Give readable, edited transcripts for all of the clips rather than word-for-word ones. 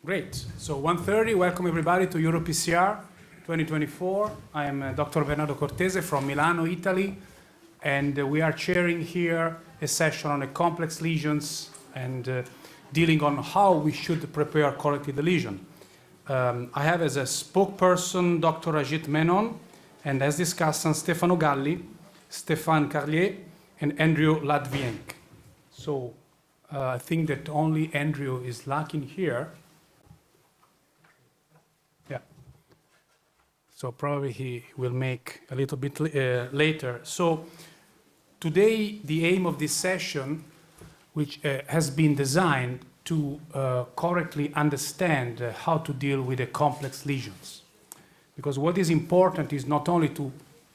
Great. So 1:30, welcome everybody to EuroPCR 2024. I am Dr. Bernardo Cortese from Milano, Italy, and we are chairing here a session on the complex lesions and dealing on how we should prepare correctly the lesion. I have as a spokesperson Dr. Ajit Menon, and as discussant Stefano Galli, Stephane Carlier, and Andrew Ladwiniec. So I think that only Andrew is lacking here. Yeah. So probably he will make a little bit later. So today the aim of this session, which has been designed to correctly understand how to deal with the complex lesions. Because what is important is not only to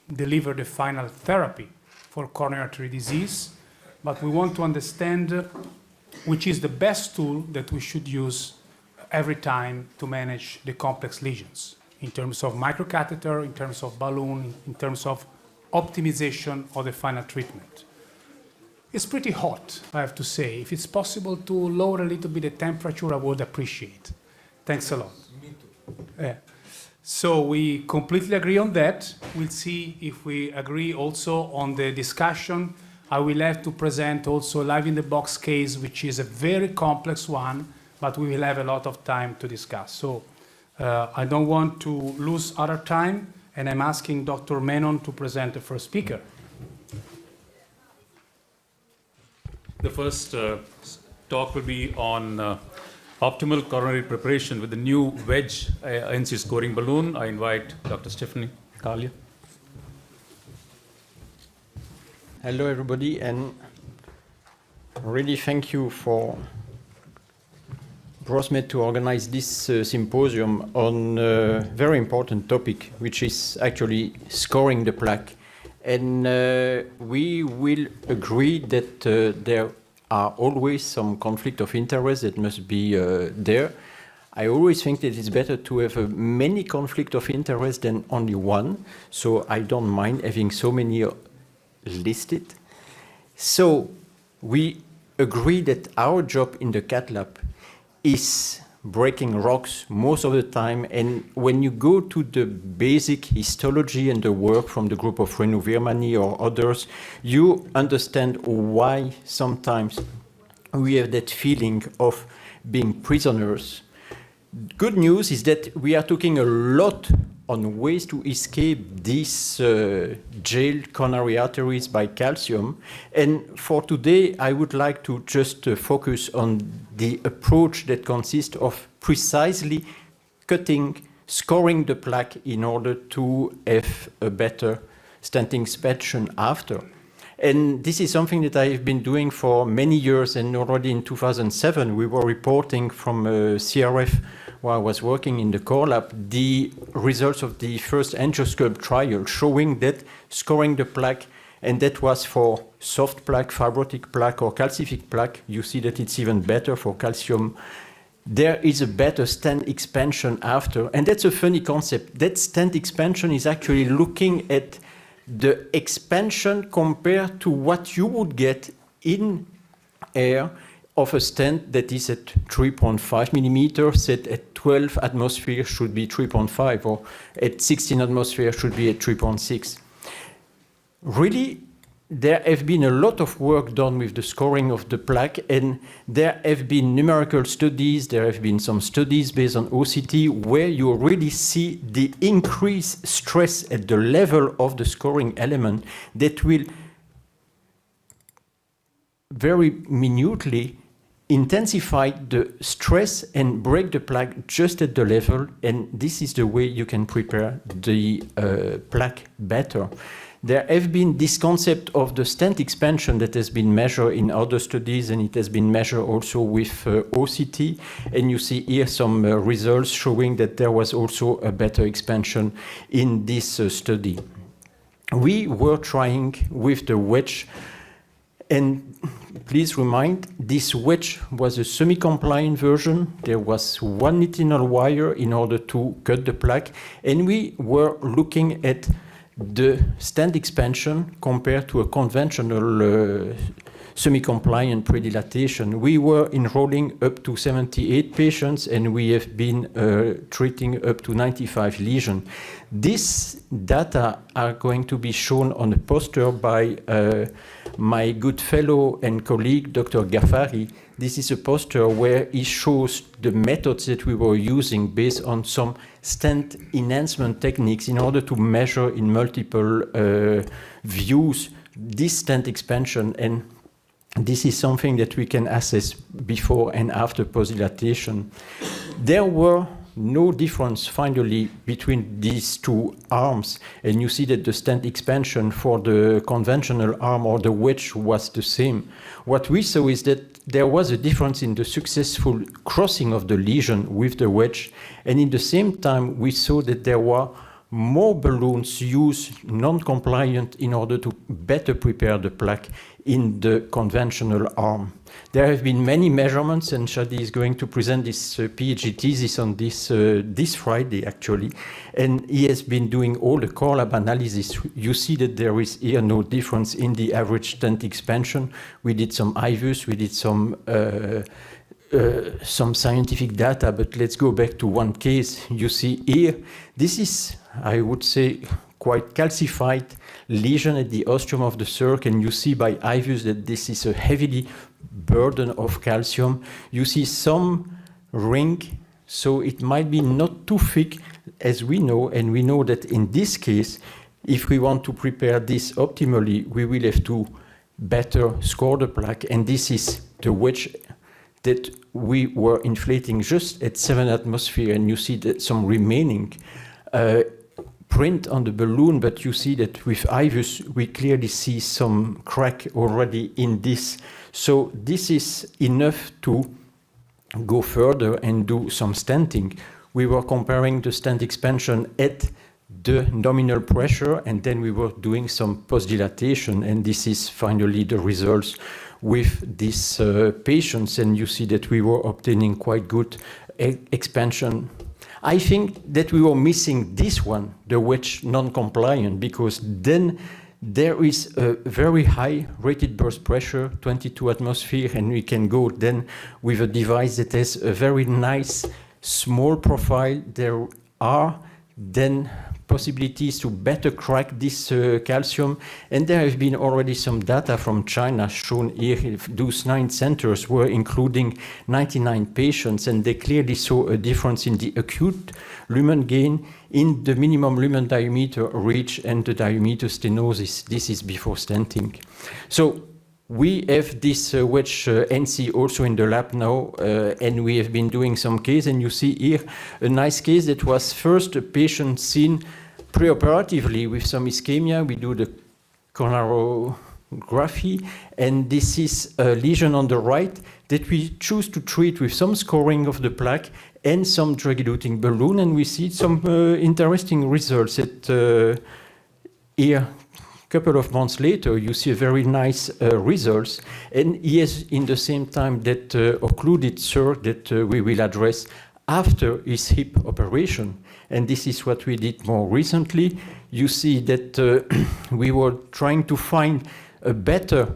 deliver the final therapy for coronary artery disease, but we want to understand which is the best tool that we should use every time to manage the complex lesions in terms of microcatheter, in terms of balloon, in terms of optimization of the final treatment. It's pretty hot, I have to say. If it's possible to lower a little bit the temperature, I would appreciate. Thanks a lot. Me too. Yeah. So we completely agree on that. We'll see if we agree also on the discussion. I will have to present also a live in the box case, which is a very complex one, but we will have a lot of time to discuss. So I don't want to lose other time, and I'm asking Dr. Menon to present the first speaker. The first talk will be on optimal coronary preparation with the new Wedge NC scoring balloon. I invite Dr. Stephane, Carlier. Hello everybody, and really thank you for BrosMed to organize this symposium on a very important topic, which is actually scoring the plaque. And we will agree that there are always some conflict of interest that must be there. I always think that it's better to have many conflict of interest than only one, so I don't mind having so many listed. So we agree that our job in the cath lab is breaking rocks most of the time, and when you go to the basic histology and the work from the group of Renu Virmani or others, you understand why sometimes we have that feeling of being prisoners. Good news is that we are talking a lot on ways to escape these jailed coronary arteries by calcium. And for today, I would like to just focus on the approach that consists of precisely scoring the plaque in order to have a better stenting inspection after. And this is something that I have been doing for many years, and already in 2007 we were reporting from CRF, where I was working in the core lab, the results of the first angioscope trial showing that scoring the plaque, and that was for soft plaque, fibrotic plaque, or calcific plaque. You see that it's even better for calcium. There is a better stent expansion after, and that's a funny concept. That stent expansion is actually looking at the expansion compared to what you would get in air of a stent that is at 3.5 millimeters, set at 12 atmospheres should be 3.5, or at 16 atmospheres should be at 3.6. Really, there have been a lot of work done with the scoring of the plaque, and there have been numerical studies, there have been some studies based on OCT, where you really see the increased stress at the level of the scoring element that will very minutely intensify the stress and break the plaque just at the level, and this is the way you can prepare the plaque better. There have been this concept of the stent expansion that has been measured in other studies, and it has been measured also with OCT, and you see here some results showing that there was also a better expansion in this study. We were trying with the wedge, and please remind, this wedge was a semi-compliant version. There was one nitinol wire in order to cut the plaque, and we were looking at the stent expansion compared to a conventional semi-compliant predilatation. We were enrolling up to 78 patients, and we have been treating up to 95 lesions. These data are going to be shown on a poster by my good fellow and colleague, Dr. Ghaffari. This is a poster where he shows the methods that we were using based on some stent enhancement techniques in order to measure in multiple views this stent expansion, and this is something that we can assess before and after post-dilatation. There were no difference finally between these two arms, and you see that the stent expansion for the conventional arm or the wedge was the same. What we saw is that there was a difference in the successful crossing of the lesion with the wedge, and in the same time we saw that there were more balloons used non-compliant in order to better prepare the plaque in the conventional arm. There have been many measurements, and Shadi is going to present this PhD thesis on this Friday, actually. And he has been doing all the core lab analysis. You see that there is here no difference in the average stent expansion. We did some IVUS, we did some scientific data, but let's go back to one case. You see here, this is, I would say, quite calcified lesion at the ostium of the circ, and you see by IVUS that this is a heavily burden of calcium. You see some ring, so it might be not too thick as we know, and we know that in this case, if we want to prepare this optimally, we will have to better score the plaque, and this is the wedge that we were inflating just at 7 atmosphere, and you see that some remaining print on the balloon, but you see that with IVUS, we clearly see some crack already in this. So this is enough to go further and do some stenting. We were comparing the stent expansion at the nominal pressure, and then we were doing some post-dilatation, and this is finally the results with these patients, and you see that we were obtaining quite good expansion. I think that we were missing this one, the wedge non-compliant, because then there is a very high rated burst pressure, 22 atmosphere, and we can go then with a device that has a very nice small profile. There are then possibilities to better crack this calcium, and there have been already some data from China shown here. Those 9 centers were including 99 patients, and they clearly saw a difference in the acute lumen gain in the minimum lumen diameter reach and the diameter stenosis. This is before stenting. So we have this Wedge NC also in the lab now, and we have been doing some case, and you see here a nice case that was first a patient seen preoperatively with some ischemia. We do the coronarography, and this is a lesion on the right that we choose to treat with some scoring of the plaque and some drug-eluting balloon, and we see some interesting results at here. Couple of months later, you see a very nice results, and yes, in the same time that occluded circ that we will address after his hip operation, and this is what we did more recently. You see that we were trying to find a better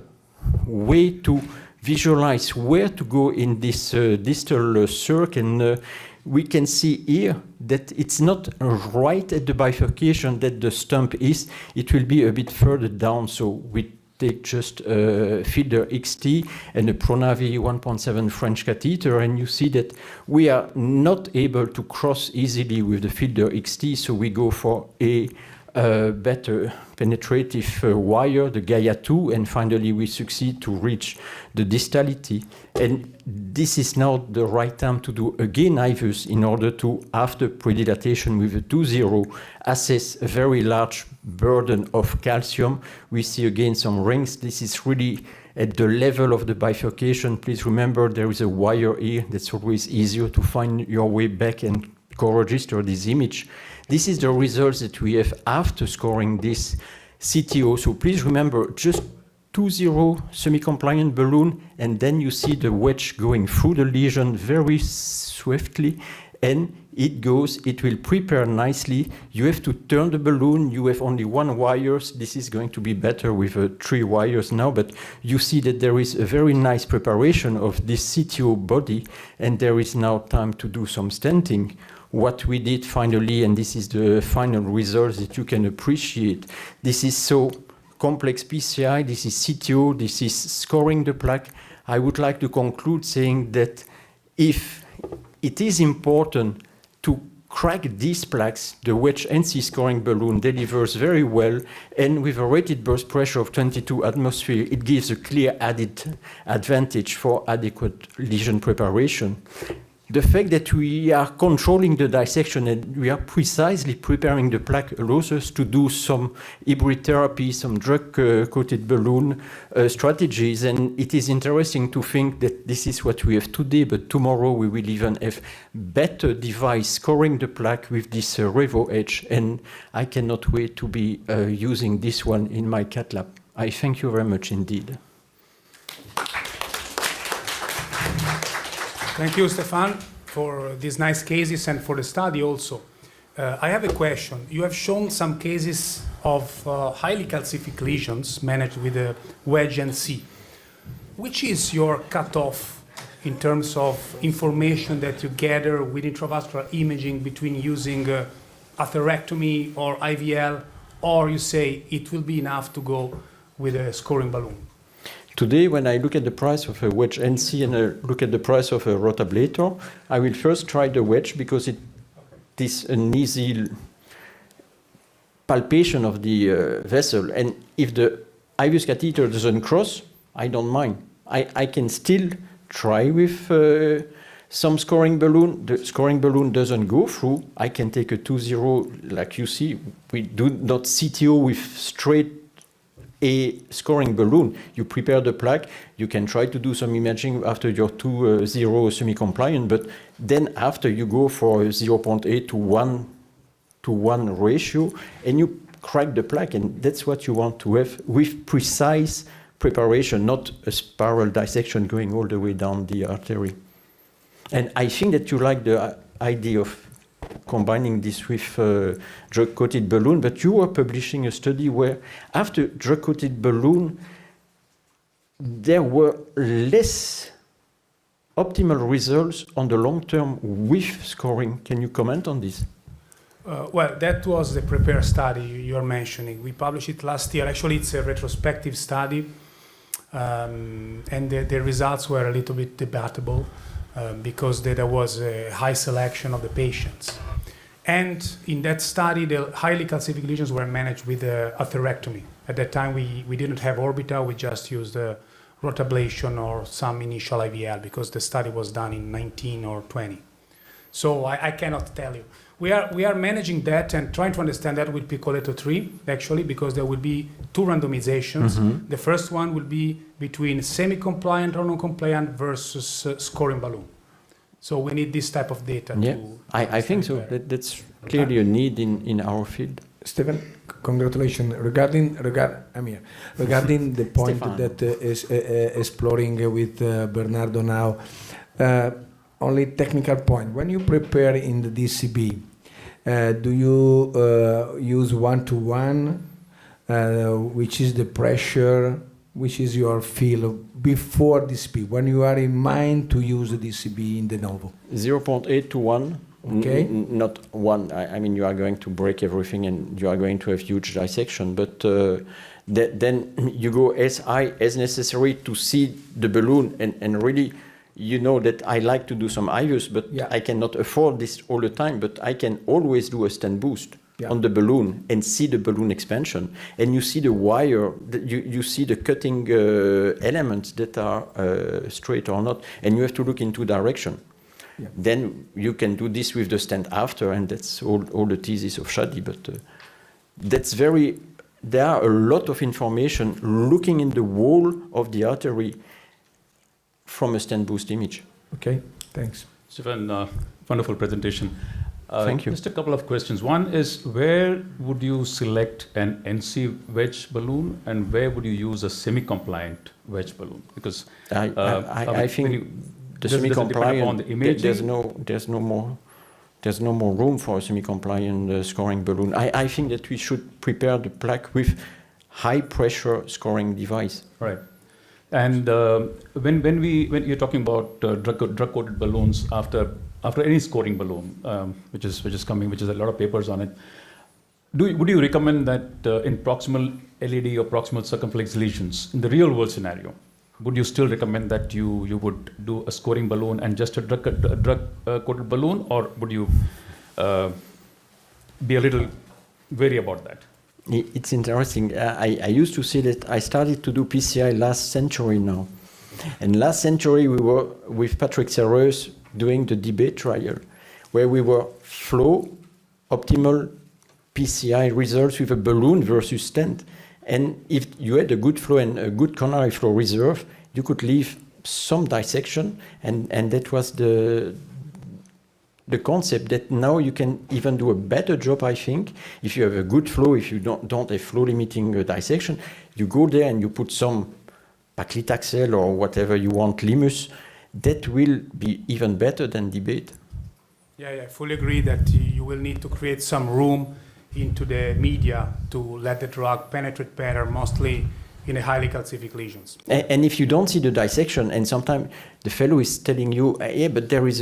way to visualize where to go in this distal circ, and we can see here that it's not right at the bifurcation that the stump is. It will be a bit further down, so we take just a Fielder XT and a Pronavi 1.7 French catheter, and you see that we are not able to cross easily with the Fielder XT, so we go for a better penetrative wire, the Gaia 2, and finally we succeed to reach the distality. And this is now the right time to do again IVUS in order to, after predilatation with a 2.0, assess a very large burden of calcium. We see again some rings. This is really at the level of the bifurcation. Please remember there is a wire here. That's always easier to find your way back and co-register this image. This is the results that we have after scoring this CTO. So please remember, just 2.0 semi-compliant balloon, and then you see the wedge going through the lesion very swiftly, and it goes, it will prepare nicely. You have to turn the balloon, you have only 1 wire. This is going to be better with 3 wires now, but you see that there is a very nice preparation of this CTO body, and there is now time to do some stenting. What we did finally, and this is the final result that you can appreciate, this is so complex PCI, this is CTO, this is scoring the plaque. I would like to conclude saying that if it is important to crack these plaques, the Wedge NC scoring balloon delivers very well, and with a rated burst pressure of 22 atmosphere, it gives a clear added advantage for adequate lesion preparation. The fact that we are controlling the dissection and we are precisely preparing the plaque allows us to do some hybrid therapy, some drug-coated balloon strategies. And it is interesting to think that this is what we have today, but tomorrow we will even have better device scoring the plaque with this Revo Edge. And I cannot wait to be using this one in my cath lab. I thank you very much indeed. Thank you, Stephane, for these nice cases and for the study also. I have a question. You have shown some cases of highly calcific lesions managed with a Wedge NC. Which is your cutoff in terms of information that you gather with intravascular imaging between using atherectomy or IVL, or you say it will be enough to go with a scoring balloon? Today, when I look at the price of a Wedge NC and I look at the price of a rotablator, I will first try the Wedge because it is an easy palpation of the vessel. And if the IVUS catheter doesn't cross, I don't mind. I can still try with some scoring balloon. The scoring balloon doesn't go through. I can take a 2-0, like you see. We do not CTO with straight a scoring balloon. You prepare the plaque, you can try to do some imaging after your 2-0 semi-compliant, but then after you go for a 0.8 to 1 ratio, and you crack the plaque, and that's what you want to have with precise preparation, not a spiral dissection going all the way down the artery. And I think that you like the idea of combining this with drug-coated balloon, but you were publishing a study where after drug-coated balloon, there were less optimal results on the long term with scoring. Can you comment on this? Well, that was the PREPARE study you are mentioning. We published it last year. Actually, it's a retrospective study, and the results were a little bit debatable. Because there was a high selection of the patients. And in that study, the highly calcific lesions were managed with atherectomy. At that time, we didn't have orbital, we just used rotablation or some initial IVL because the study was done in 19 or 20. So I cannot tell you. We are managing that and trying to understand that with Piccoletto 3, actually, because there will be 2 randomizations. Mm-hmm. The first one will be between semi-compliant or non-compliant versus scoring balloon. So we need this type of data. Yeah, I think so. That's clearly a need in our field. Stephane, congratulations. Regarding the point that is exploring with Bernardo now, only technical point. When you prepare in the DCB, do you use 1-to-1? Which is the pressure? Which is your feel before DCB? When you are in mind to use the DCB in de novo? 0.8 to 1. Okay. Not 1. I mean, you are going to break everything and you are going to have huge dissection. But then you go as high as necessary to see the balloon and really. You know that I like to do some IVUS, but yeah. I cannot afford this all the time, but I can always do a stent boost on the balloon and see the balloon expansion. And you see the wire, you see the cutting elements that are straight or not, and you have to look in 2 directions. Yeah. Then you can do this with the stent after, and that's all the thesis of Shadi, but that's very, there are a lot of information looking in the wall of the artery from a stent boost image. Okay, thanks. Stephane, wonderful presentation. Thank you. Just a couple of questions. One is, where would you select an NC wedge balloon and where would you use a semi-compliant wedge balloon? Because I think the semi-compliant, there's no more there's no more room for a semi-compliant scoring balloon. I think that we should prepare the plaque with high pressure scoring device. Right. And when you're talking about drug-coated balloons after any scoring balloon, which is coming, which is a lot of papers on it, would you recommend that in proximal LED or proximal circumflex lesions in the real world scenario, would you still recommend that you would do a scoring balloon and just a drug-coated balloon, or would you be a little wary about that? It's interesting. I used to say that I started to do PCI last century now. And last century we were with Patrick Serreus doing the debate trial, where we were flow optimal PCI results with a balloon versus stent. And if you had a good flow and a good coronary flow reserve, you could leave some dissection, and that was the concept that now you can even do a better job, I think. If you have a good flow, if you don't have flow limiting dissection, you go there and you put some paclitaxel or whatever you want, limus, that will be even better than debate. Yeah, I fully agree that you will need to create some room into the media to let the drug penetrate better, mostly in a highly calcific lesions. And if you don't see the dissection, and sometimes the fellow is telling you, yeah, but there is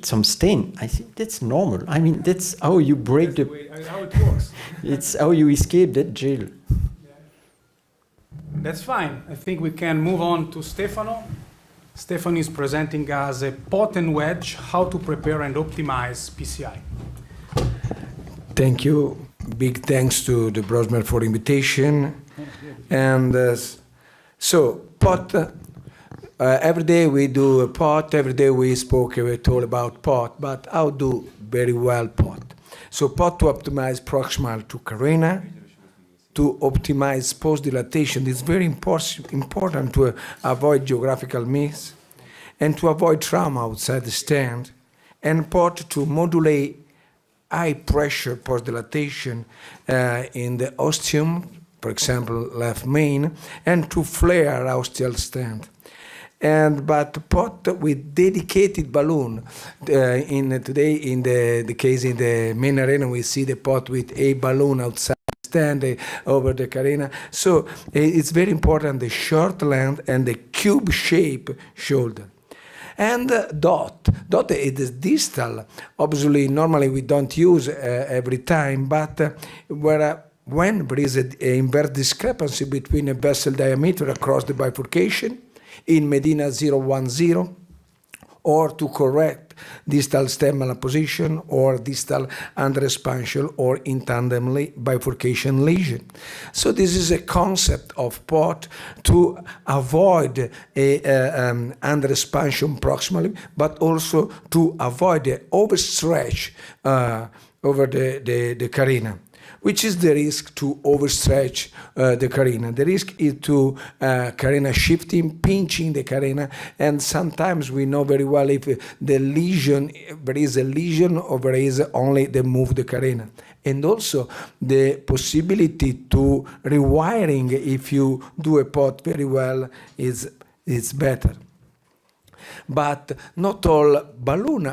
some stain, I think that's normal. I mean, that's how you break That's the way, how it works. It's how you escape that jail. That's fine. I think we can move on to Stefano. Stefano is presenting us a pot and wedge, how to prepare and optimize PCI. Thank you. Big thanks to the BrosMed for invitation. And so pot, every day we do a pot, every day we told about pot, but how do very well pot. So pot to optimize proximal to carina, to optimize post-dilatation. It's very important to avoid geographical miss and to avoid trauma outside the stand, and pot to modulate high pressure post-dilatation in the ostium, for example, left main, and to flare ostial stand. But pot with dedicated balloon. Today, in the case in the main arena, we see the pot with a balloon outside stand over the carina. So it's very important, the short length and the cube shape shoulder. And dot is distal. Obviously, normally we don't use every time, but when there is an inverse discrepancy between a vessel diameter across the bifurcation in Medina 010, or to correct distal stem malposition or distal under-expansion or in tandemly bifurcation lesion. So this is a concept of pot to avoid under-expansion proximally, but also to avoid the overstretch over the carina. Which is the risk to overstretch the carina? The risk is to carina shifting, pinching the carina, and sometimes we know very well if the lesion, there is a lesion or there is only the move the carina. And also the possibility to rewiring, if you do a pot very well, is better. But not all balloons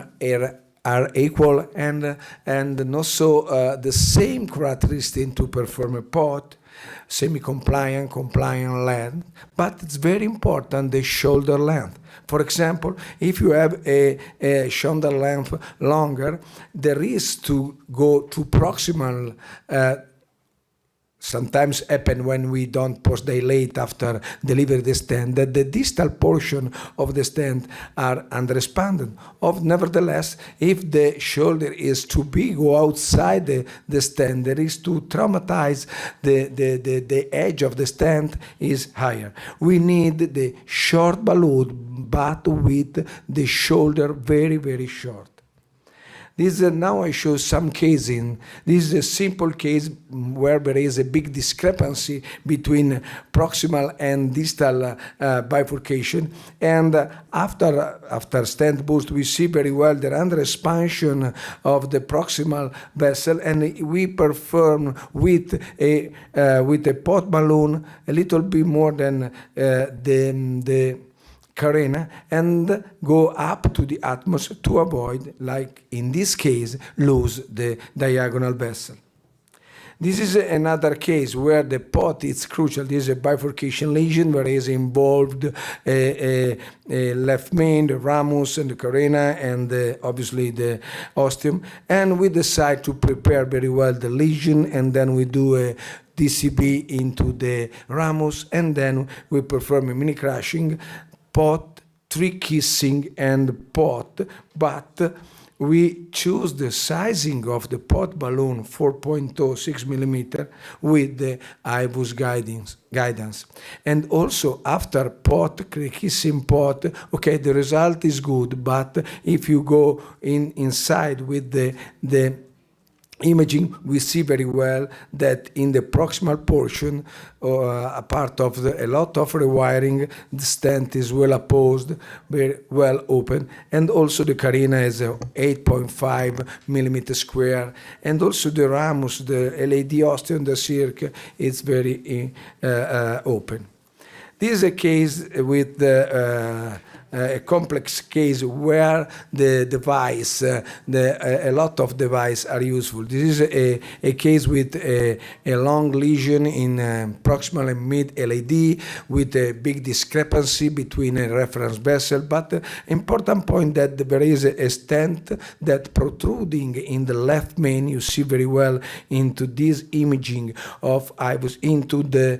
are equal and not so the same characteristic to perform a pot, semi-compliant, compliant length, but it's very important the shoulder length. For example, if you have a shoulder length longer, the risk to go to proximal sometimes happen when we don't post-dilate after delivery the stent, that the distal portion of the stent are under-expanded. Nevertheless, if the shoulder is too big or outside the stent, the risk to traumatize the edge of the stent is higher. We need the short balloon, but with the shoulder very, very short. Now I show some casing. This is a simple case where there is a big discrepancy between proximal and distal bifurcation. And after stent boost, we see very well the under expansion of the proximal vessel, and we perform with a pot balloon a little bit more than the carena and go up to the atmosphere to avoid, like in this case, lose the diagonal vessel. This is another case where the pot is crucial. This is a bifurcation lesion where is involved a left main, the ramus and the carena, and obviously the ostium. And we decide to prepare very well the lesion, and then we do a DCB into the ramus, and then we perform a mini crushing, pot, tree kissing, and pot, but we choose the sizing of the pot balloon 4.06 millimeter with the IBUS guidance. And also after pot, kissing pot, okay, the result is good, but if you go inside with the imaging, we see very well that in the proximal portion, a part of a lot of rewiring, the stent is well opposed, very well open, and also the carena is 8.5 millimeter square, and also the ramus, the LAD ostium, the circ, is very open. This is a case with a complex case where the device, a lot of devices are useful. This is a case with a long lesion in proximal and mid LAD with a big discrepancy between a reference vessel, but important point that there is a stent that protruding in the left main. You see very well into this imaging of IBUS into the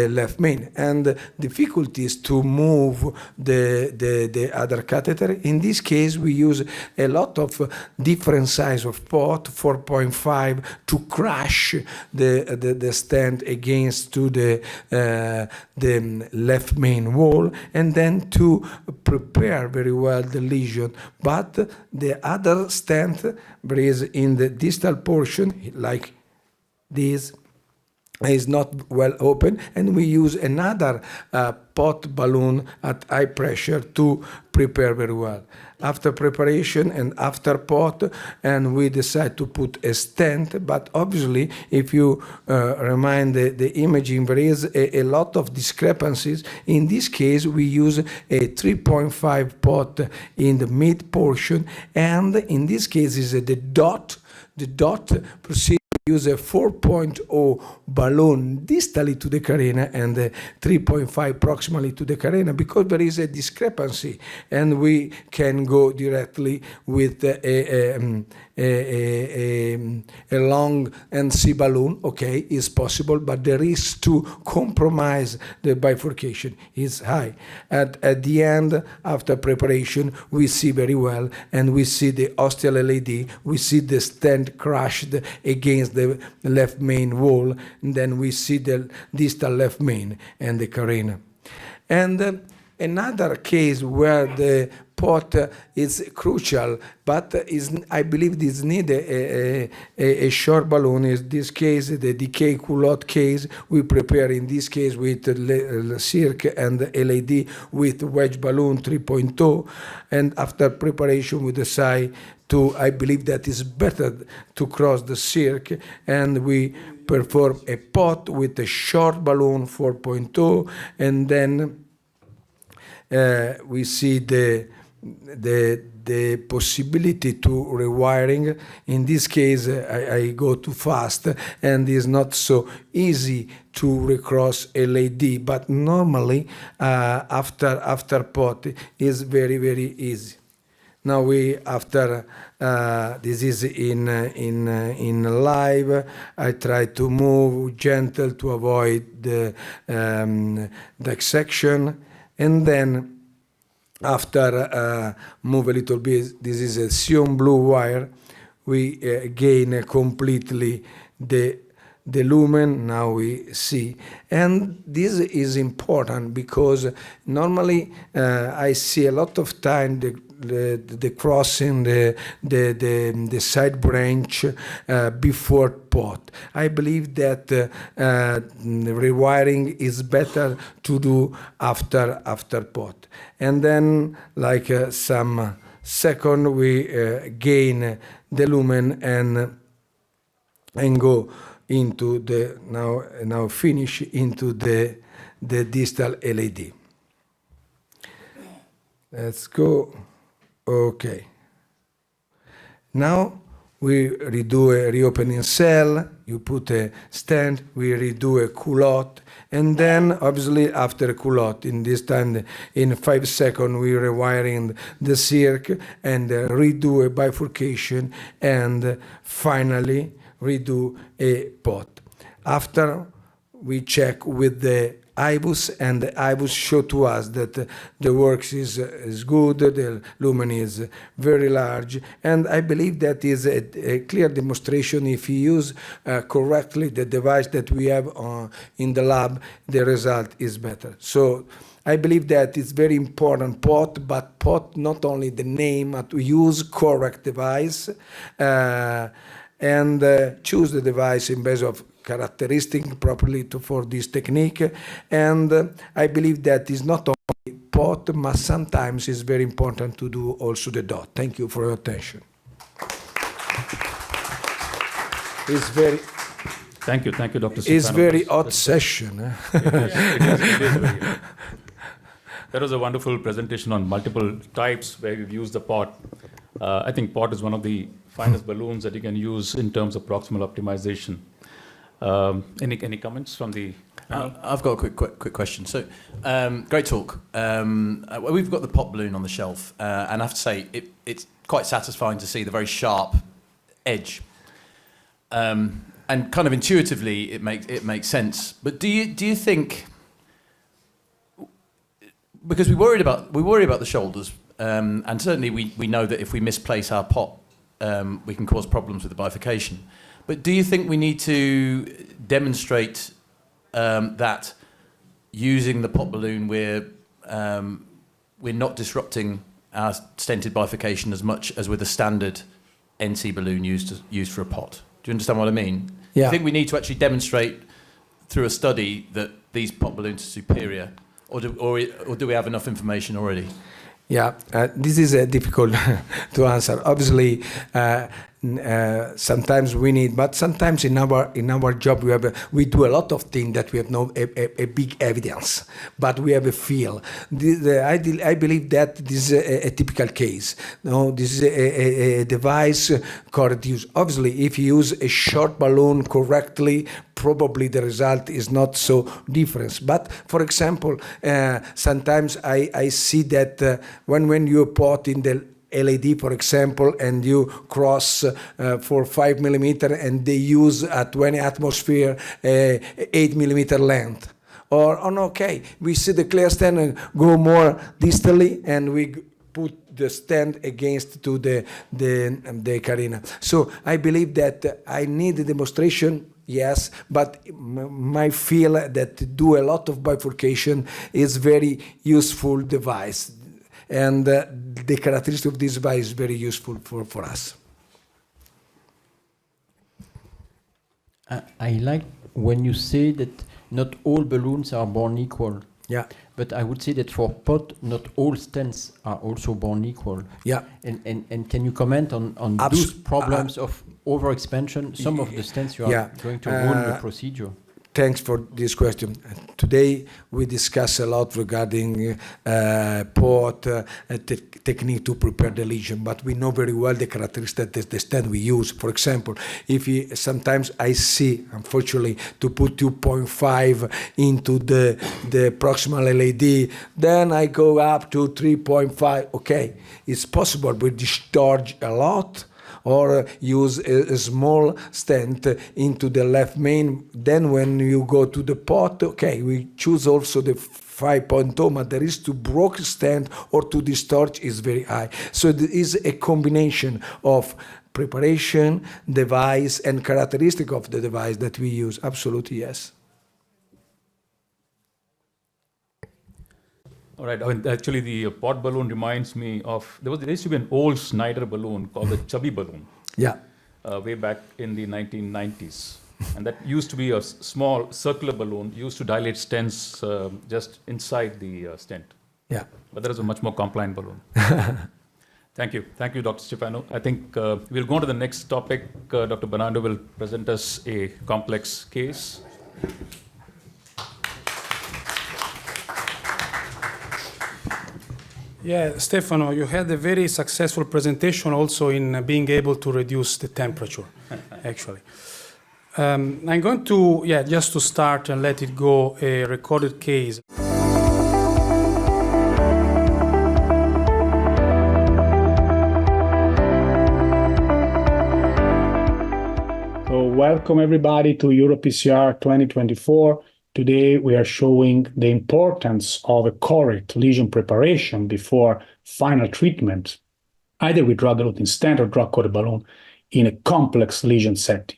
left main, and difficulties to move the other catheter. In this case, we use a lot of different size of pot, 4.5, to crash the stent against to the left main wall, and then to prepare very well the lesion. But the other stent is in the distal portion, like this, is not well open, and we use another pot balloon at high pressure to prepare very well. After preparation and after pot, and we decide to put a stent, but obviously if you remind the imaging, there is a lot of discrepancies. In this case, we use a 3.5 pot in the mid portion, and in this case is the dot procedure. Use a 4.0 balloon distally to the carena and 3.5 proximally to the carena, because there is a discrepancy, and we can go directly with a long NC balloon. Okay, is possible, but the risk to compromise the bifurcation is high. At the end, after preparation, we see very well, and we see the ostial LAD, we see the stent crushed against the left main wall, and then we see the distal left main and the carena. And another case where the pot is crucial, but I believe this need a short balloon. Is this case, the decay culotte case. We prepare in this case with circ and LAD with wedge balloon 3.0, and after preparation we decide to, I believe that is better to cross the circ, and we perform a pot with a short balloon 4.0, and then we see the possibility to rewiring. In this case, I go too fast, and it's not so easy to recross LAD, but normally after pot is very, very easy. Now we, after this is in live, I try to move gentle to avoid the dissection, and then after move a little bit, this is a cyan blue wire, we gain completely the lumen. Now we see, and this is important because normally I see a lot of time the crossing the side branch before pot. I believe that rewiring is better to do after pot, and then like some second we gain the lumen and go into the now finish into the distal LAD. Let's go. Okay. Now we redo a reopening cell, you put a stent, we redo a culotte, and then obviously after a culotte, in this time, in 5 seconds, we rewiring the circ and redo a bifurcation and finally redo a pot. After we check with the IBUS, and the IBUS show to us that the works is good, the lumen is very large, and I believe that is a clear demonstration. If you use correctly the device that we have in the lab, the result is better. So I believe that it's very important, pot, but pot not only the name, but to use correct device and choose the device in base of characteristic properly for this technique. And I believe that is not only pot, but sometimes it's very important to do also the dot. Thank you for your attention. It's very. Thank you, Dr. Stefano. It's very hot session. It is very hot. That was a wonderful presentation on multiple types where we've used the pot. I think pot is one of the finest balloons that you can use in terms of proximal optimization. Any comments from the panel? I've got a quick question. So, great talk. We've got the pot balloon on the shelf, and I have to say it's quite satisfying to see the very sharp edge. And kind of intuitively, it makes sense. But do you think, because we worry about the shoulders, and certainly we know that if we misplace our pot, we can cause problems with the bifurcation. But do you think we need to demonstrate that using the pot balloon we're not disrupting our stented bifurcation as much as with a standard NC balloon used for a pot? Do you understand what I mean? Yeah. I think we need to actually demonstrate through a study that these pot balloons are superior, or do we have enough information already? Yeah, this is difficult to answer. Obviously, sometimes we need, but sometimes in our job we do a lot of things that we have no a big evidence, but we have a feel. I believe that this is a typical case. No, this is a device correct use. Obviously, if you use a short balloon correctly, probably the result is not so different. But for example, sometimes I see that when you put in the LED, for example, and you cross for 5 millimeter and they use at 20 atmosphere 8 millimeter length. Or okay, we see the clear stand and go more distally and we put the stand against to the carina. So I believe that I need a demonstration. Yes, but my feel that do a lot of bifurcation is very useful device. And the characteristic of this device is very useful for us. I like when you say that not all balloons are born equal. Yeah. But I would say that for pot, not all stents are also born equal. Yeah. And can you comment on those problems of overexpansion? Some of the stents you are going to ruin the procedure. Thanks for this question. Today we discuss a lot regarding port technique to prepare the lesion, but we know very well the characteristics that the stent we use. For example, sometimes I see, unfortunately, to put 2.5 into the proximal LED, then I go up to 3.5. Okay, it's possible, but distort a lot. Or use a small stent into the left main. Then when you go to the pot, okay, we choose also the 5.0, but the risk to broke stent or to distort is very high. So there is a combination of preparation, device, and characteristic of the device that we use. Absolutely, yes. All right. Actually, the pot balloon reminds me of there used to be an old Schneider balloon called the chubby balloon. Yeah. Way back in the 1990s, and that used to be a small circular balloon used to dilate stents just inside the stent. Yeah. But that is a much more compliant balloon. Thank you, Dr. Stefano. I think we'll go on to the next topic. Dr. Bernardo will present us a complex case. Yeah, Stefano, you had a very successful presentation also in being able to reduce the temperature, actually. I'm going to, just to start and let it go, a recorded case. So welcome everybody to EuroPCR 2024. Today we are showing the importance of a correct lesion preparation before final treatment, either with drug-eluting stent or drug-coated balloon in a complex lesion setting.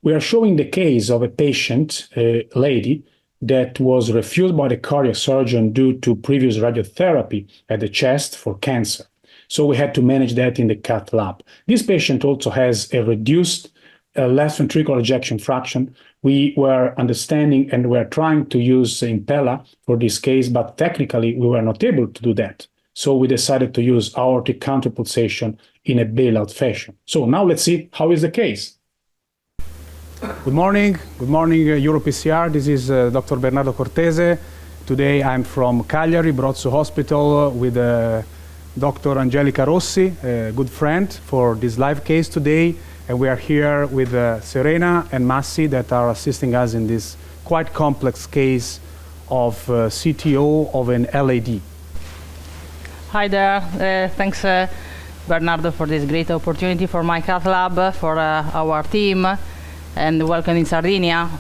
We are showing the case of a patient, a lady, that was refused by the cardiac surgeon due to previous radiotherapy at the chest for cancer. So we had to manage that in the cath lab. This patient also has a reduced left ventricular ejection fraction. We were understanding and were trying to use Impella for this case, but technically we were not able to do that. So we decided to use aortic counterpulsation in a bailout fashion. So now let's see how is the case. Good morning, EuroPCR. This is Dr. Bernardo Cortese. Today I'm from Cagliari, Brozzo Hospital with Dr. Angelica Rossi, a good friend for this live case today. And we are here with Serena and Massi that are assisting us in this quite complex case of CTO of an LAD. Hi there. Thanks, Bernardo, for this great opportunity for my cath lab, for our team, and welcome in Sardinia,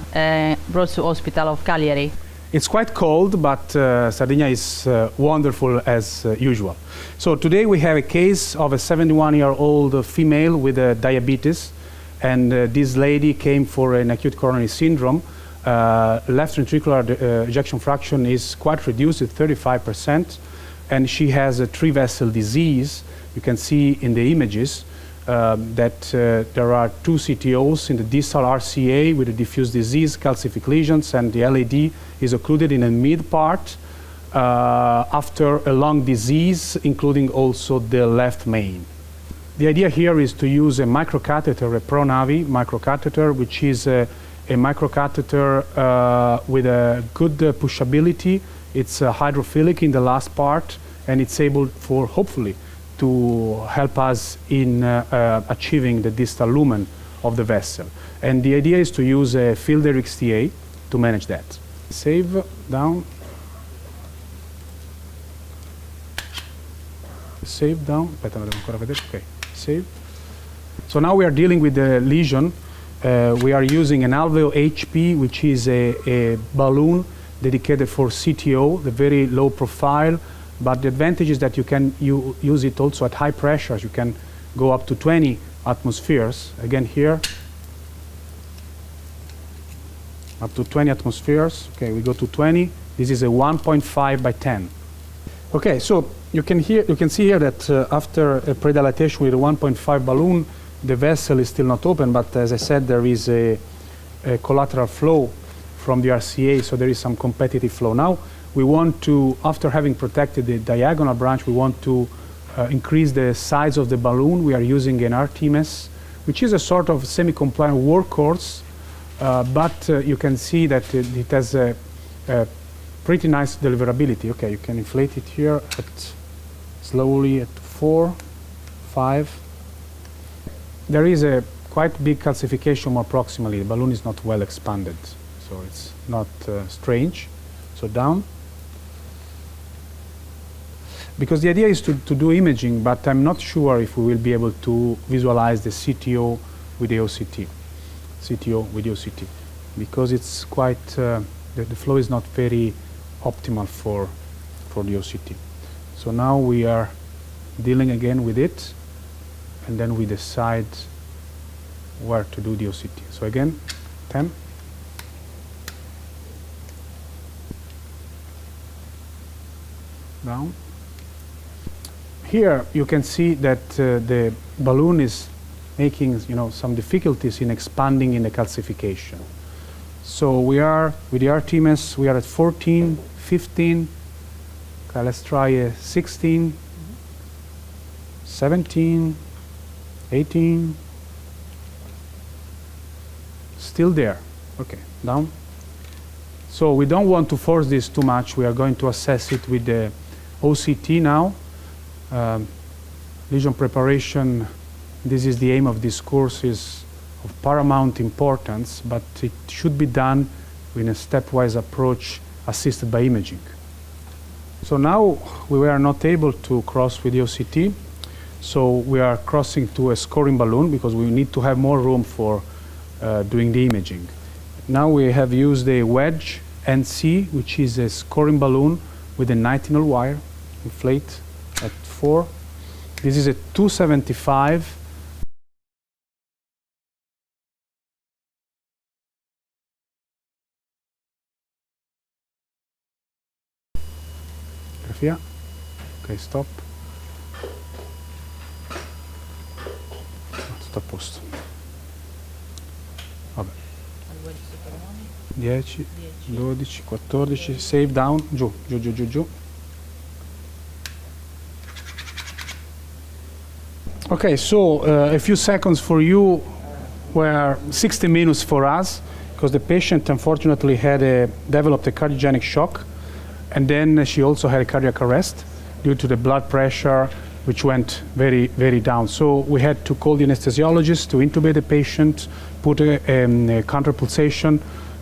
Brozzo Hospital of Cagliari. It's quite cold, but Sardinia is wonderful as usual. So today we have a case of a 71-year-old female with diabetes, and this lady came for an acute coronary syndrome. Left ventricular ejection fraction is quite reduced at 35%, and she has a three-vessel disease. You can see in the images that there are two CTOs in the distal RCA with a diffuse disease, calcific lesions, and the LAD is occluded in a mid part after a lung disease, including also the left main. The idea here is to use a microcatheter, a Pronavi microcatheter, which is a microcatheter with a good pushability. It's hydrophilic in the last part, and it's able for, hopefully, to help us in achieving the distal lumen of the vessel. And the idea is to use a Fielder XTA to manage that. Save, down. Save, down. Aspetta, devo ancora vedere. Okay, save. So now we are dealing with the lesion. We are using an Alveo HP, which is a balloon dedicated for CTO, the very low profile. But the advantage is that you can use it also at high pressures. You can go up to 20 atmospheres. Again here, up to 20 atmospheres. Okay, we go to 20. This is a 1.5 by 10. Okay, so you can see here that after a predilatation with a 1.5 balloon, the vessel is still not open. But as I said, there is a collateral flow from the RCA, so there is some competitive flow. Now, we want to, after having protected the diagonal branch, we want to increase the size of the balloon. We are using an RTMS, which is a sort of semi-compliant workhorse, but you can see that it has a pretty nice deliverability. Okay, you can inflate it here slowly at 4, 5. There is a quite big calcification more proximally. The balloon is not well expanded, so it's not strange. So down. Because the idea is to do imaging, but I'm not sure if we will be able to visualize the CTO with the OCT. CTO with the OCT. Because it's quite, the flow is not very optimal for the OCT. So now we are dealing again with it, and then we decide where to do the OCT. So again, 10. Down. Here you can see that the balloon is making some difficulties in expanding in the calcification. So we are with the RTMS, we are at 14, 15. Okay, let's try 16, 17, 18. Still there. Okay, down. So we don't want to force this too much. We are going to assess it with the OCT now. Lesion preparation, this is the aim of this course, is of paramount importance, but it should be done in a stepwise approach assisted by imaging. So now we were not able to cross with the OCT, so we are crossing to a scoring balloon because we need to have more room for doing the imaging. Now we have used a Wedge NC, which is a scoring balloon with a nitinol wire, inflate at 4. This is a 275. Grafia. Okay, stop. Sto a posto. Vabbè. 10, 12, 14, save down, giù, giù, giù, giù, giù. Okay, so a few seconds for you were 60 minutes for us, because the patient unfortunately had developed a cardiogenic shock, and then she also had a cardiac arrest due to the blood pressure, which went very, very down. So we had to call the anesthesiologist to intubate the patient, put a counterpulsation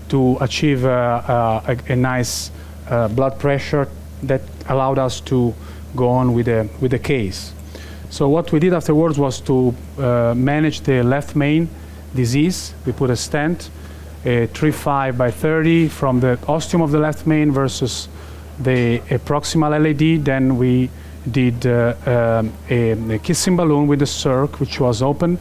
to achieve a nice blood pressure that allowed us to go on with the case. So what we did afterwards was to manage the left main disease. We put a stent, a 3.5 by 30 from the ostium of the left main versus the proximal LAD. Then we did a kissing balloon with the circ, which was open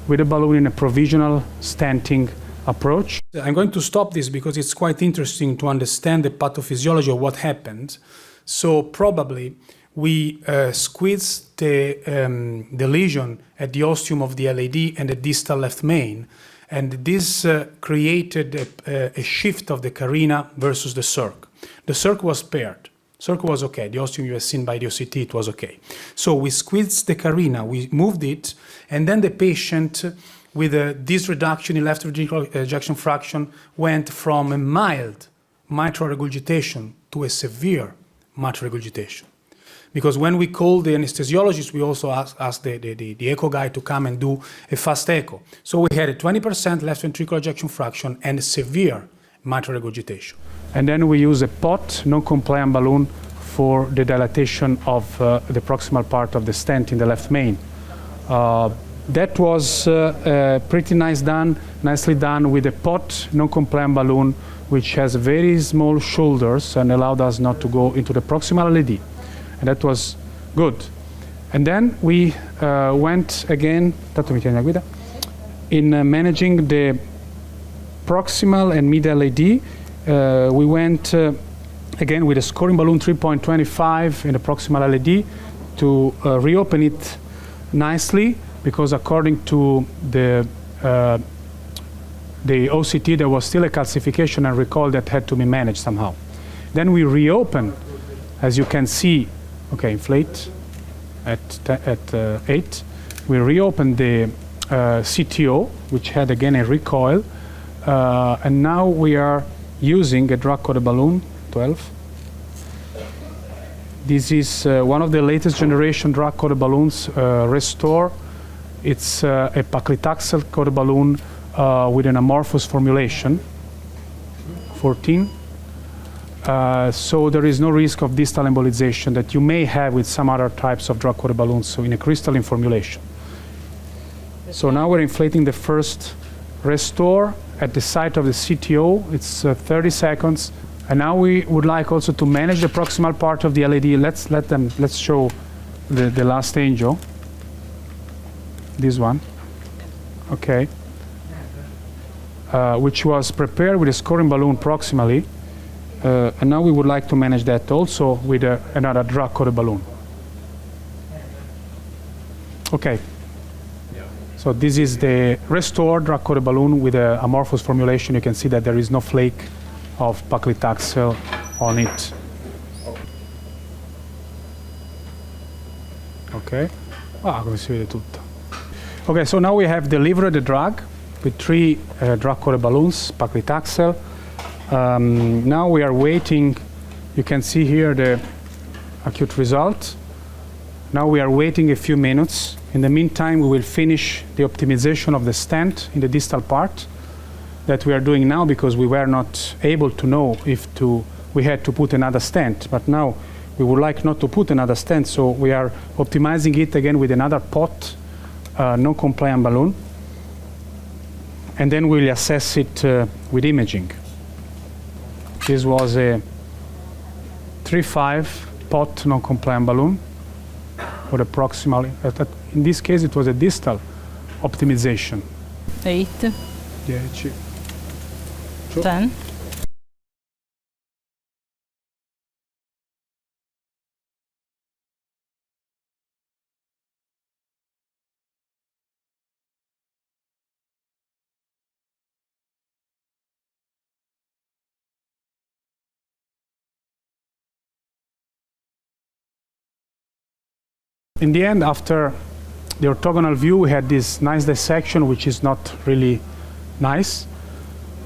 with a balloon in a provisional stenting approach. I'm going to stop this because it's quite interesting to understand the pathophysiology of what happened. So probably we squeezed the lesion at the ostium of the LAD and the distal left main, and this created a shift of the carina versus the circ. The circ was paired. Circ was okay. The ostium you have seen by the OCT, it was okay. So we squeezed the carina, we moved it, and then the patient with this reduction in left ventricular ejection fraction went from a mild mitral regurgitation to a severe mitral regurgitation. Because when we called the anesthesiologist, we also asked the echo guy to come and do a fast echo. So we had a 20% left ventricular ejection fraction and a severe mitral regurgitation. And then we use a POT, non-compliant balloon, for the dilatation of the proximal part of the stent in the left main. That was pretty nicely done with a POT, non-compliant balloon, which has very small shoulders and allowed us not to go into the proximal LAD. And that was good. And then we went again, in managing the proximal and mid LAD. We went again with a scoring balloon 3.25 in the proximal LAD to reopen it nicely, because according to the OCT there was still a calcification and recall that had to be managed somehow. Then we reopened, as you can see, okay, inflate at 8. We reopened the CTO, which had again a recoil, and now we are using a drug-coated balloon, 12. This is one of the latest generation drug-coated balloons, Restore. It's a paclitaxel-coated balloon with an amorphous formulation, 14. So there is no risk of distal embolization that you may have with some other types of drug-coated balloons, so in a crystalline formulation. So now we're inflating the first Restore at the site of the CTO. It's 30 seconds. And now we would like also to manage the proximal part of the LAD. Let's show the last angel. This one. Okay. Which was prepared with a scoring balloon proximally. And now we would like to manage that also with another drug-coated balloon. Okay. So this is the Restore drug-coated balloon with an amorphous formulation. You can see that there is no flake of paclitaxel on it. Okay. Come si vede tutto. Okay, so now we have delivered the drug with 3 drug-coated balloons, paclitaxel. Now we are waiting. You can see here the acute result. Now we are waiting a few minutes. In the meantime, we will finish the optimization of the stent in the distal part that we are doing now, because we were not able to know if we had to put another stent. But now we would like not to put another stent, so we are optimizing it again with another pot, non-compliant balloon. And then we'll assess it with imaging. This was a 3.5 pot non-compliant balloon for the proximal. In this case, it was a distal optimization. 8, 10. 10. In the end, after the orthogonal view, we had this nice dissection, which is not really nice.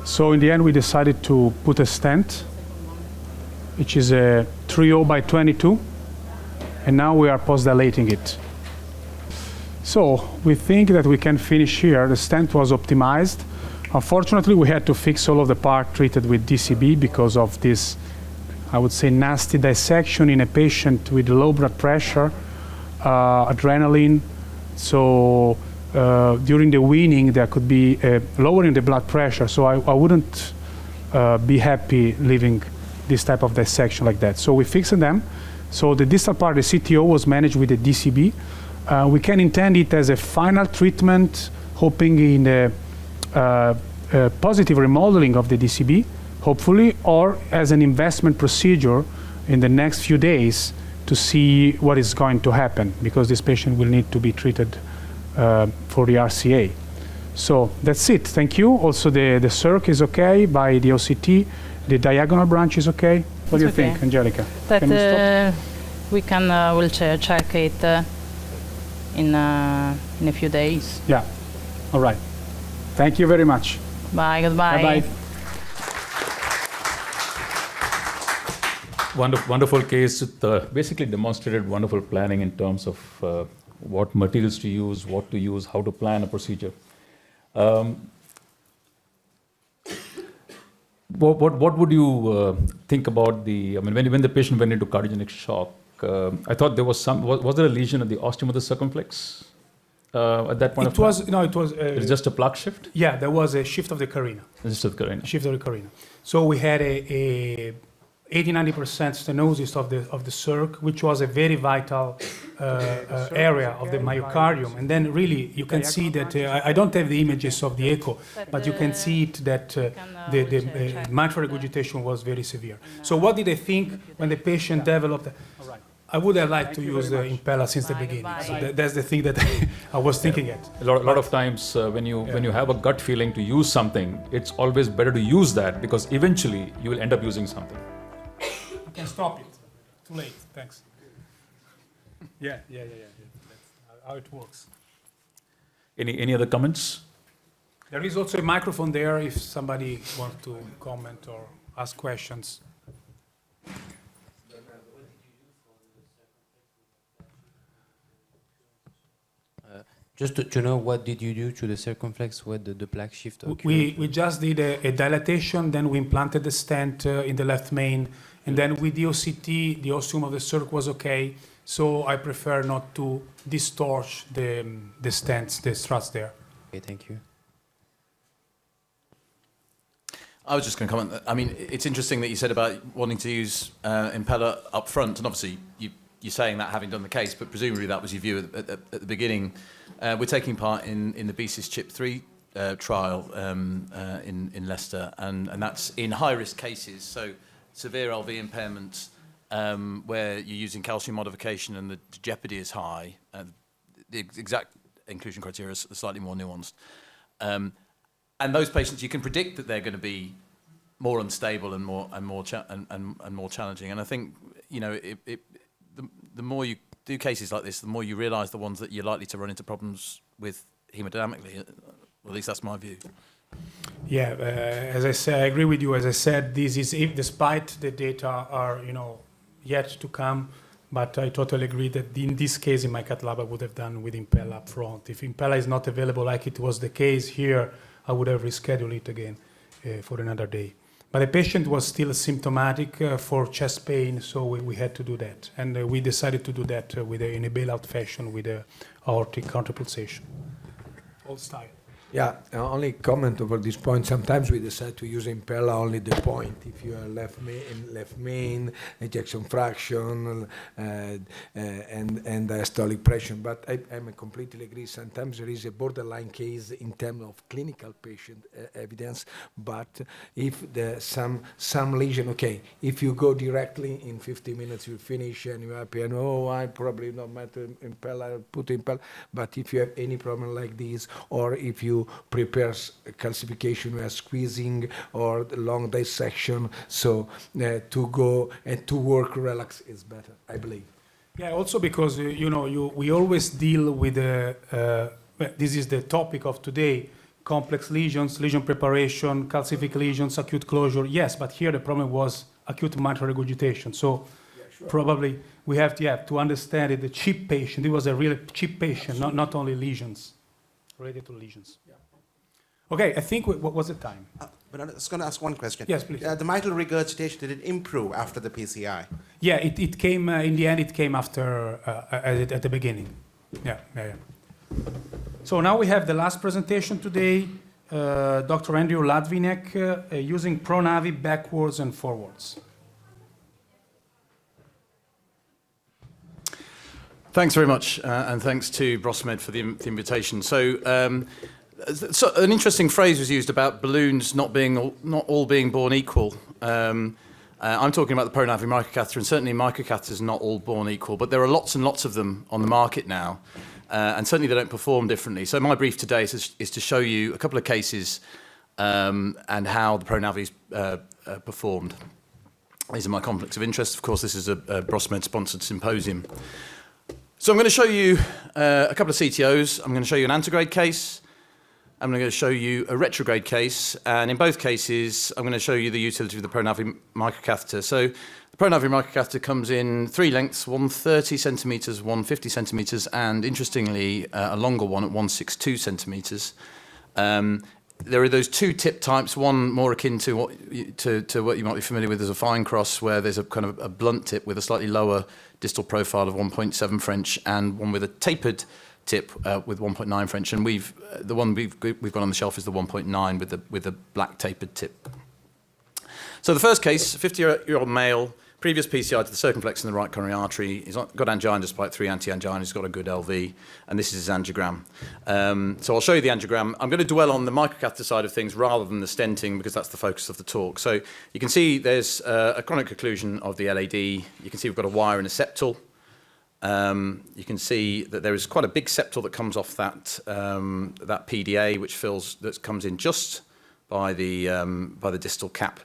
So in the end, we decided to put a stent, which is a 3.0 by 22, and now we are post-dilating it. So we think that we can finish here. The stent was optimized. Unfortunately, we had to fix all of the part treated with DCB because of this, I would say, nasty dissection in a patient with low blood pressure, adrenaline. So during the weaning, there could be lowering the blood pressure. So I wouldn't be happy leaving this type of dissection like that. So we fixed them. So the distal part, the CTO, was managed with a DCB. We can intend it as a final treatment, hoping in a positive remodeling of the DCB, hopefully, or as an investment procedure in the next few days to see what is going to happen, because this patient will need to be treated for the RCA. So that's it. Thank you. Also, the circ is okay by the OCT. The diagonal branch is okay. What do you think, Angelica? That we can we'll check it in a few days. Yeah. All right. Thank you very much. Bye. Goodbye. Bye-bye. Wonderful case. It basically demonstrated wonderful planning in terms of what materials to use, what to use, how to plan a procedure. What would you think about the? I mean, when the patient went into cardiogenic shock, I thought there was some. Was there a lesion at the ostium of the circumflex at that point? It was just a plaque shift. Yeah, there was a shift of the carina. Shift of the carina. So we had a 80-90% stenosis of the circ, which was a very vital area of the myocardium. And then really you can see that, I don't have the images of the echo, but you can see it that the mitral regurgitation was very severe. So what did I think when the patient developed? I would have liked to use the Impella since the beginning. So that's the thing that I was thinking at. A lot of times when you have a gut feeling to use something, it's always better to use that, because eventually you will end up using something. Can stop it. Too late. Thanks. Yeah. That's how it works. Any other comments? There is also a microphone there if somebody wants to comment or ask questions. Just to know, what did you do to the circumflex when the plaque shift occurred? We just did a dilatation, then we implanted the stent in the left main, and then with the OCT, the ostium of the circ was okay, so I prefer not to distort the stents, the struts there. Okay, thank you. I was just going to comment. I mean, it's interesting that you said about wanting to use Impella up front, and obviously you're saying that having done the case, but presumably that was your view at the beginning. We're taking part in the BCIS CHIP 3 trial in Leicester, and that's in high-risk cases, so severe LV impairments where you're using calcium modification and the jeopardy is high. The exact inclusion criteria is slightly more nuanced. And those patients, you can predict that they're going to be more unstable and more challenging. And I think, you know, the more you do cases like this, the more you realise the ones that you're likely to run into problems with hemodynamically. Well, at least that's my view. Yeah, as I said, I agree with you. As I said, this is, if despite the data are, you know, yet to come, But I totally agree that in this case, in my cath lab, I would have done with Impella up front. If Impella is not available like it was the case here, I would have rescheduled it again for another day. But the patient was still symptomatic for chest pain, so we had to do that. And we decided to do that in a bailout fashion with a aortic counterpulsation. Old style. Yeah, only comment over this point. Sometimes we decide to use Impella only the point. If you are left main, ejection fraction, and diastolic pressure. But I completely agree. Sometimes there is a borderline case in terms of clinical patient evidence. But if some lesion, okay, if you go directly in 50 minutes, you finish and you're happy, and I probably not matter Impella, put Impella. But if you have any problem like this, or if you prepare calcification where squeezing or long dissection, so to go and to work relax is better, I believe. Yeah, also because we always deal with this is the topic of today: complex lesions, lesion preparation, calcific lesions, acute closure. Yes, but here the problem was acute mitral regurgitation. So probably we have to understand it. The cheap patient, it was a really cheap patient, not only lesions. Related to lesions. Yeah. Okay, I think what was the time? But I was going to ask one question. Yes, please. The mitral regurgitation, did it improve after the PCI? Yeah, it came, in the end, it came after, at the beginning. Yeah. So now we have the last presentation today, Dr. Andrew Ladwiniec, using Pronavi backwards and forwards. Thanks very much, and thanks to BrosMed for the invitation. So an interesting phrase was used about balloons not all being born equal. I'm talking about the Pronavi microcatheter, and certainly microcatheters are not all born equal, but there are lots and lots of them on the market now, and certainly they don't perform differently. So my brief today is to show you a couple of cases and how the Pronavi's performed. These are my conflicts of interest. Of course, this is a BrosMed-sponsored symposium. So I'm going to show you a couple of CTOs. I'm going to show you an antegrade case. I'm going to show you a retrograde case. And in both cases, I'm going to show you the utility of the Pronavi microcatheter. So the Pronavi microcatheter comes in three lengths, one 30 centimeters, one 50 centimeters, and interestingly, a longer one at 162 centimeters. There are those two tip types, one more akin to what you might be familiar with as a fine cross, where there's a kind of a blunt tip with a slightly lower distal profile of 1.7 French, and one with a tapered tip with 1.9 French. And the one we've got on the shelf is the 1.9 with the black tapered tip. So the first case, 50-year-old male, previous PCI to the circumflex in the right coronary artery. He's got angina despite 3 anti-angina. He's got a good LV, and this is his angiogram. So I'll show you the angiogram. I'm going to dwell on the microcatheter side of things rather than the stenting because that's the focus of the talk. So you can see there's a chronic occlusion of the LAD. You can see we've got a wire and a septal. You can see that there is quite a big septal that comes off that PDA, that comes in just by the distal cap.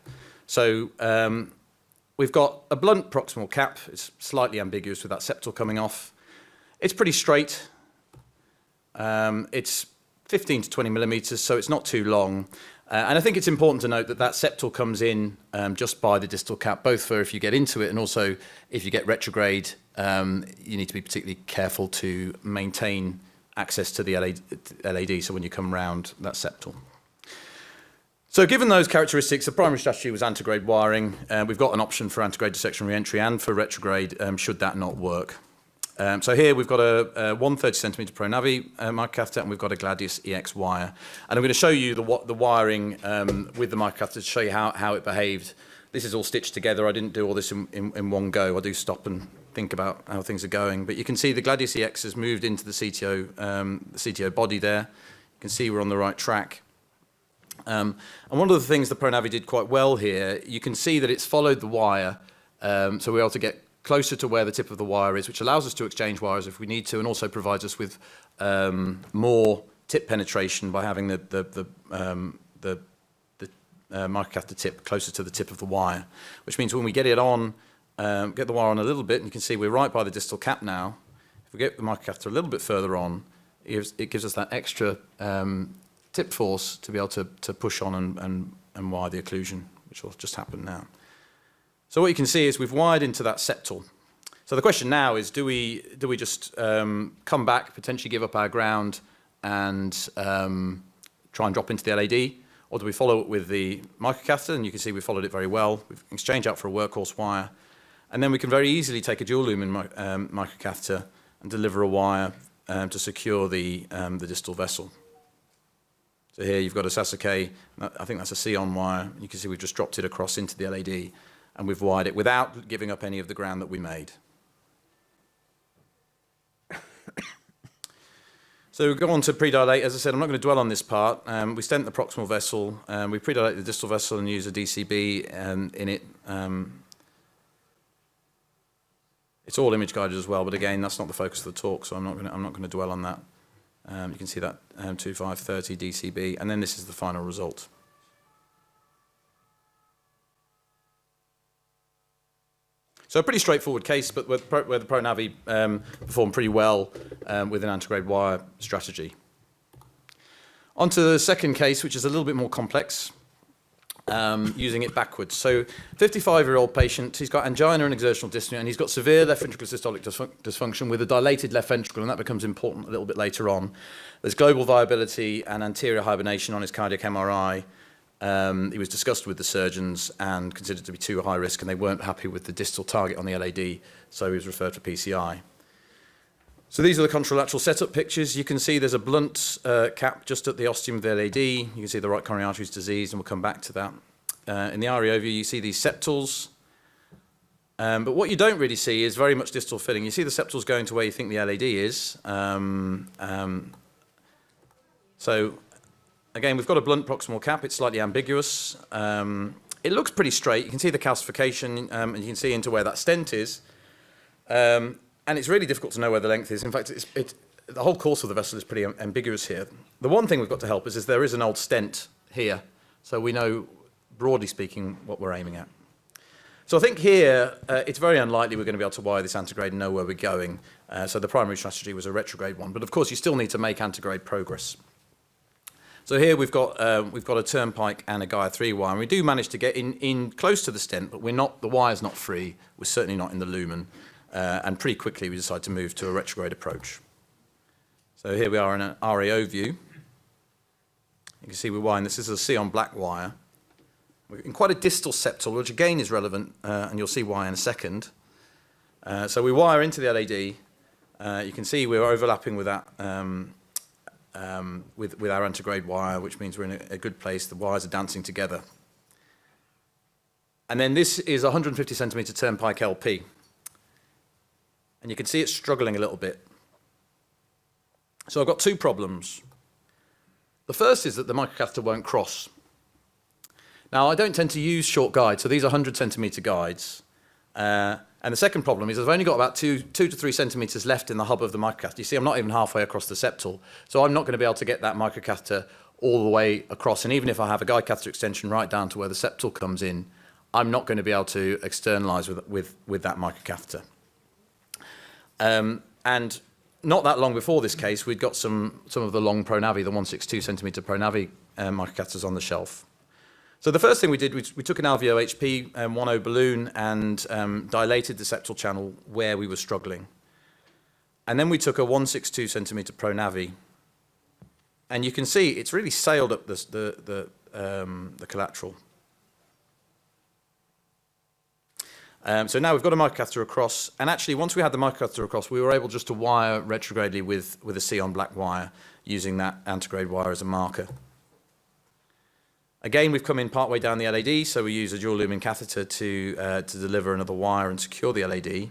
So we've got a blunt proximal cap. It's slightly ambiguous with that septal coming off. It's pretty straight. It's 15 to 20 millimeters, so it's not too long. And I think it's important to note that septal comes in just by the distal cap, both for if you get into it and also if you get retrograde, you need to be particularly careful to maintain access to the LAD, so when you come around that septal. So given those characteristics, the primary strategy was antegrade wiring. We've got an option for antegrade dissection re-entry and for retrograde, should that not work. So here we've got a 130 centimeter Pronavi microcatheter, and we've got a Gladius EX wire. And I'm going to show you the wiring with the microcatheter to show you how it behaved. This is all stitched together. I didn't do all this in one go. I do stop and think about how things are going. But you can see the Gladius EX has moved into the CTO body there. You can see we're on the right track. And one of the things the Pronavi did quite well here, you can see that it's followed the wire, so we're able to get closer to where the tip of the wire is, which allows us to exchange wires if we need to, and also provides us with more tip penetration by having the microcatheter tip closer to the tip of the wire, which means when we get it on, get the wire on a little bit, and you can see we're right by the distal cap now. If we get the microcatheter a little bit further on, it gives us that extra tip force to be able to push on and wire the occlusion, which will just happen now. So what you can see is we've wired into that septal. So So the question now is, do we just come back, potentially give up our ground and try and drop into the LAD, or do we follow it with the microcatheter? And you can see we followed it very well. We've exchanged out for a workhorse wire, and then we can very easily take a dual lumen microcatheter and deliver a wire to secure the distal vessel. So here you've got a Sasuke, I think that's a Sion wire. You can see we've just dropped it across into the LAD, and we've wired it without giving up any of the ground that we made. So we go on to predilate. As I said, I'm not going to dwell on this part. We stent the proximal vessel. We predilate the distal vessel and use a DCB in it. It's all image guided as well, but again, that's not the focus of the talk, so I'm not going to dwell on that. You can see that 2530 DCB, and then this is the final result. So a pretty straightforward case, but where the Pronavi performed pretty well with an antegrade wire strategy. On to the second case, which is a little bit more complex, using it backwards. So 55-year-old patient, he's got angina and exertional dyspnea, and he's got severe left ventricular systolic dysfunction with a dilated left ventricle, and that becomes important a little bit later on. There's global viability and anterior hibernation on his cardiac MRI. He was discussed with the surgeons and considered to be too high risk, and they weren't happy with the distal target on the LAD, so he was referred for PCI. So these are the contralateral setup pictures. You can see there's a blunt cap just at the ostium of the LAD. You can see the right coronary artery is diseased, and we'll come back to that. In the RE overview, you see these septals. But what you don't really see is very much distal filling. You see the septals going to where you think the LAD is. So again, we've got a blunt proximal cap. It's slightly ambiguous. It looks pretty straight. You can see the calcification, and you can see into where that stent is. And it's really difficult to know where the length is. In fact, the whole course of the vessel is pretty ambiguous here. The one thing we've got to help is there is an old stent here, so we know, broadly speaking, what we're aiming at. So I think here, it's very unlikely we're going to be able to wire this antegrade and know where we're going. So the primary strategy was a retrograde one. But of course, you still need to make antegrade progress. So here we've got a turnpike and a Gaia 3 wire, and we do manage to get in close to the stent, but the wire's not free. We're certainly not in the lumen. And pretty quickly we decide to move to a retrograde approach. So here we are in an RAO view. You can see we're wiring, this is a Sion black wire. We're in quite a distal septal, which again is relevant, and you'll see why in a second. So we wire into the LAD. You can see we're overlapping with that, with our antegrade wire, which means we're in a good place. The wires are dancing together. And then this is a 150 centimeter turnpike LP. And you can see it's struggling a little bit. So I've got two problems. The first is that the microcatheter won't cross. Now, I don't tend to use short guides, so these are 100 centimeter guides. And the second problem is I've only got about 2 to 3 centimeters left in the hub of the microcatheter. You see, I'm not even halfway across the septal, so I'm not going to be able to get that microcatheter all the way across. And even if I have a guide catheter extension right down to where the septal comes in, I'm not going to be able to externalize with that microcatheter. And not that long before this case, we'd got some of the long Pronavi, the 162 centimeter Pronavi microcatheters on the shelf. So the first thing we did, we took an Alveo HP 10 balloon and dilated the septal channel where we were struggling. And then we took a 162 centimeter Pronavi. And you can see it's really sailed up the collateral. So now we've got a microcatheter across, and actually once we had the microcatheter across, we were able just to wire retrogradely with a Sion black wire, using that antegrade wire as a marker. Again, we've come in partway down the LAD, so we use a dual lumen catheter to deliver another wire and secure the LAD.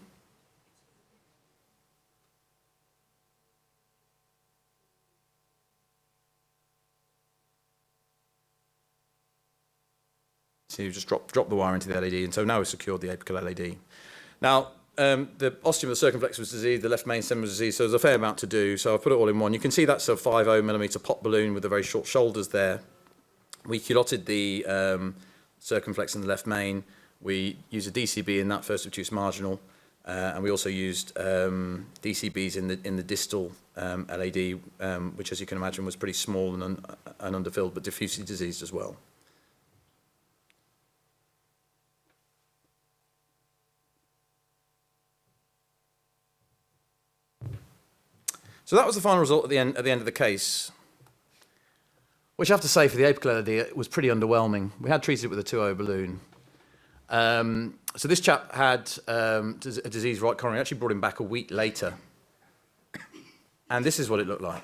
So you just drop the wire into the LAD, and so now we've secured the apical LAD. Now, the ostium of the circumflex was diseased, the left main stem was diseased, so there's a fair amount to do. So I've put it all in one. You can see that's a 50 millimeter pot balloon with the very short shoulders there. We culotted the circumflex in the left main. We used a DCB in that first obtuse marginal, and we also used DCBs in the distal LAD, which, as you can imagine, was pretty small and underfilled, but diffusely diseased as well. So that was the final result at the end of the case, which I have to say for the apical LAD it was pretty underwhelming. We had treated it with a 2.0 balloon. So this chap had a diseased right coronary. Actually brought him back a week later. And this is what it looked like.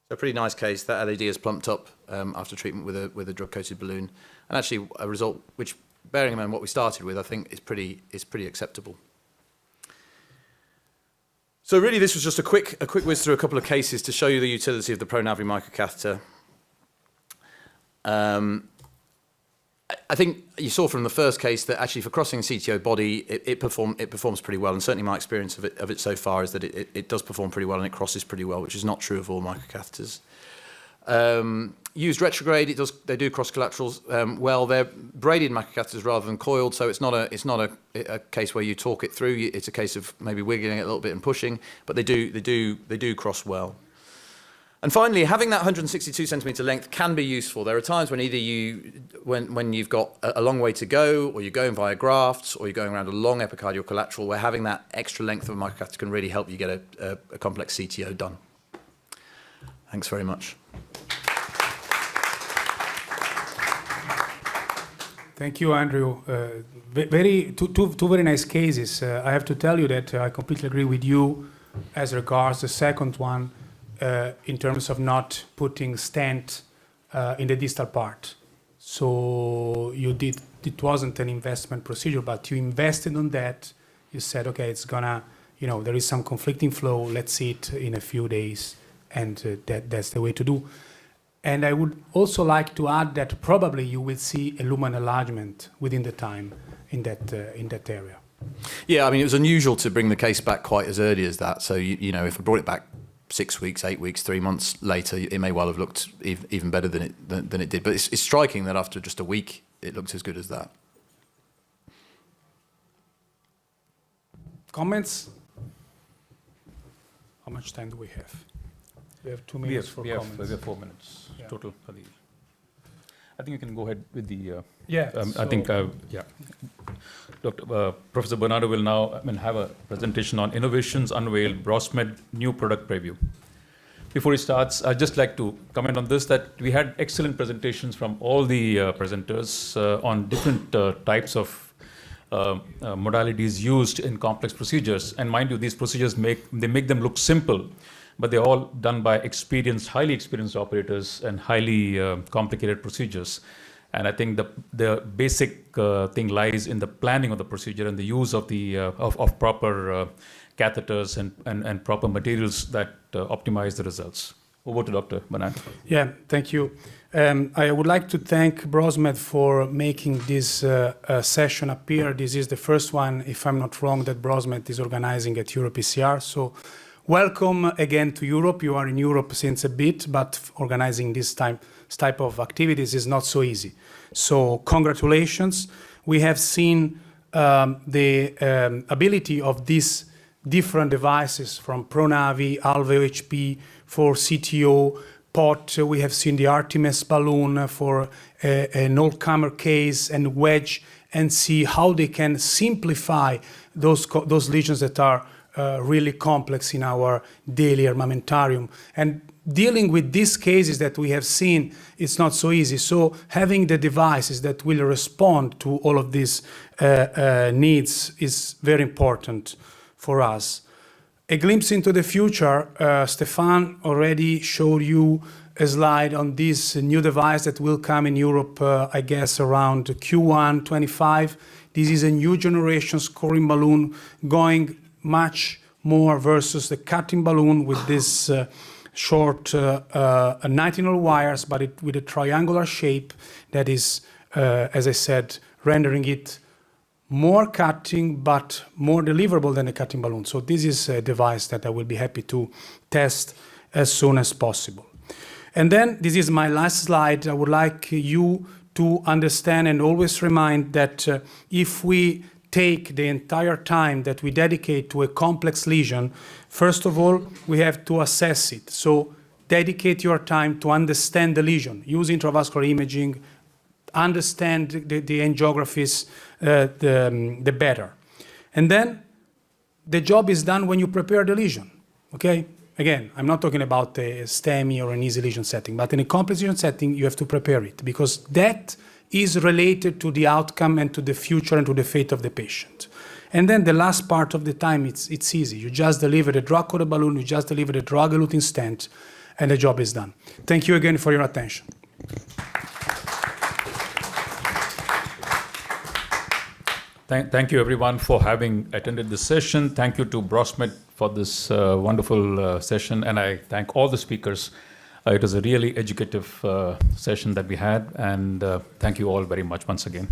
So a pretty nice case. That LAD has plumped up after treatment with a drug-coated balloon. And actually a result which, bearing in mind what we started with, I think is pretty acceptable. So really this was just a quick whiz through a couple of cases to show you the utility of the Pronavi microcatheter. I think you saw from the first case that actually for crossing a CTO body, it performs pretty well, and certainly my experience of it so far is that it does perform pretty well and it crosses pretty well, which is not true of all microcatheters. Used retrograde, they do cross collaterals well. They're braided microcatheters rather than coiled, so it's not a case where you talk it through. It's a case of maybe wiggling it a little bit and pushing, but they do cross well. And finally, having that 162 centimetre length can be useful. There are times when either when you've got a long way to go, or you're going via grafts, or you're going around a long epicardial collateral, where having that extra length of a microcatheter can really help you get a complex CTO done. Thanks very much. Thank you, Andrew. Two very nice cases. I have to tell you that I completely agree with you as regards the second one. In terms of not putting stent in the distal part. So it wasn't an investment procedure, but you invested on that. You said, okay, it's gonna, there is some conflicting flow. Let's see it in a few days. And that's the way to do. And I would also like to add that probably you will see a lumen enlargement within the time in that area. Yeah, I mean, it was unusual to bring the case back quite as early as that. So, if I brought it back 6 weeks, 8 weeks, 3 months later, it may well have looked even better than it did. But it's striking that after just a week, it looked as good as that. Comments? How much time do we have? We have 2 minutes for comments. We have 4 minutes total. I think you can go ahead with the... I think, Professor Bernardo will now have a presentation on innovations unveiled, BrosMed new product preview. Before he starts, I'd just like to comment on this, that we had excellent presentations from all the presenters on different types of modalities used in complex procedures. And mind you, these procedures make them look simple, but they're all done by highly experienced operators and highly complicated procedures. And I think the basic thing lies in the planning of the procedure and the use of of proper catheters and proper materials that optimize the results. Over to Dr. Bernardo. Yeah, thank you. I would like to thank BrosMed for making this session appear. This is the first one, if I'm not wrong, that BrosMed is organizing at EuroPCR. So welcome again to Europe. You are in Europe since a bit, but organizing this type of activities is not so easy. So congratulations. We have seen the ability of these different devices from Pronavi, Alveo HP for CTO, POT. We have seen the Artemis balloon for an all-comer case, and Wedge NC, how they can simplify those lesions that are really complex in our daily armamentarium. And dealing with these cases that we have seen, it's not so easy. So having the devices that will respond to all of these needs is very important for us. A glimpse into the future, Stephane already showed you a slide on this new device that will come in Europe, I guess, around Q1 25. This is a new generation scoring balloon going much more versus the cutting balloon with this short 19 wires, but with a triangular shape that is, as I said, rendering it more cutting but more deliverable than a cutting balloon. So this is a device that I will be happy to test as soon as possible. And then this is my last slide. I would like you to understand and always remind that if we take the entire time that we dedicate to a complex lesion, first of all, we have to assess it. So dedicate your time to understand the lesion. Use intravascular imaging, understand the angiographies the better. And then the job is done when you prepare the lesion, okay? Again, I'm not talking about a STEMI or an easy lesion setting, but in a complex lesion setting, you have to prepare it because that is related to the outcome and to the future and to the fate of the patient. And then the last part of the time, it's easy. You just deliver the drug-coated balloon, you just deliver the drug-eluting stent, and the job is done. Thank you again for your attention. Thank you everyone for having attended this session. Thank you to BrosMed for this wonderful session, and I thank all the speakers. It was a really educative session that we had, and thank you all very much once again.